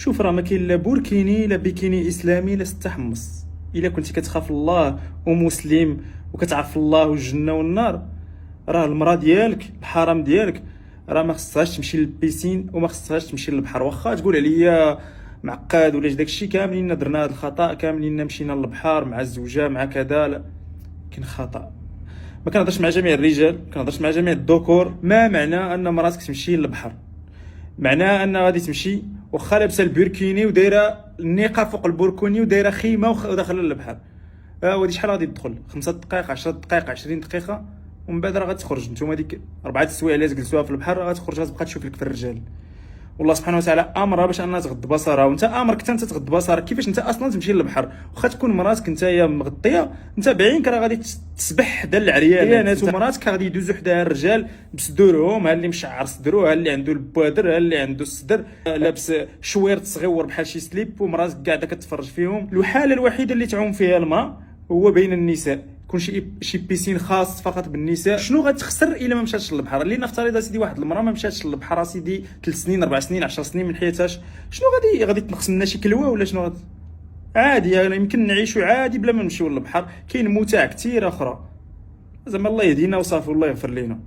شوف، راه ما كاين لا بوركيني لا بيكيني اسلامي لا ستحمص. الا كنتي كتخاف الله ومسلم وكتعرف الله والجنه والنار، راه المراه ديالك الحرام ديالك راه ما خصهاش تمشي للبيسين وما خصهاش تمشي للبحر. واخا تقول عليا معقد ولا داكشي، كاملين درنا هذا الخطا، كاملين مشينا للبحر مع الزوجه مع كذا. لا، كاين خطا. ما كنهضرش مع جميع الرجال، كنهضرش مع جميع الذكور. ما معنى ان مراتك تمشي للبحر معناه ان غادي تمشي واخا لابسه البوركيني ودايره النقاب فوق البوركوني ودايره خيمه وداخله للبحر. ودي شحال غادي تدخل؟ 5 دقائق، 10 دقائق، 20 دقيقه، ومن بعد راه غتخرج. نتوما ديك 4 السوايع اللي تجلسوها في البحر غتخرج، غتبقى تشوف لك في الرجال. والله سبحانه وتعالى امرها باش انها تغض بصرها، وانت امرك حتى انت تغض بصرك. كيفاش انت اصلا تمشي للبحر واخا تكون مراتك انت هي مغطيه، انت بعينك راه غادي تسبح حدا العريانات، ومراتك غادي يدوزو حداها الرجال بصدورهم، ها اللي مشعر صدرو، ها اللي عنده البوادر، ها اللي عنده الصدر لابس شويرت صغيور بحال شي سليب، ومراتك قاعده كتفرج فيهم. الحاله الوحيده اللي تعوم فيها المراه هو بين النساء، يكون شي بيسين خاص فقط بالنساء. شنو غتخسر الا ما مشاتش للبحر؟ اللي نفترض اسيدي واحد المراه ما مشاتش للبحر اسيدي 3 سنين 4 سنين 10 سنين من حياتها، شنو غادي تنقص لنا شي كلوه ولا شنو عادي يعني يمكن نعيشوا عادي بلا ما نمشيو للبحر. كاين متع كثيره اخرى. زعما الله يهدينا وصافي، الله يغفر لنا.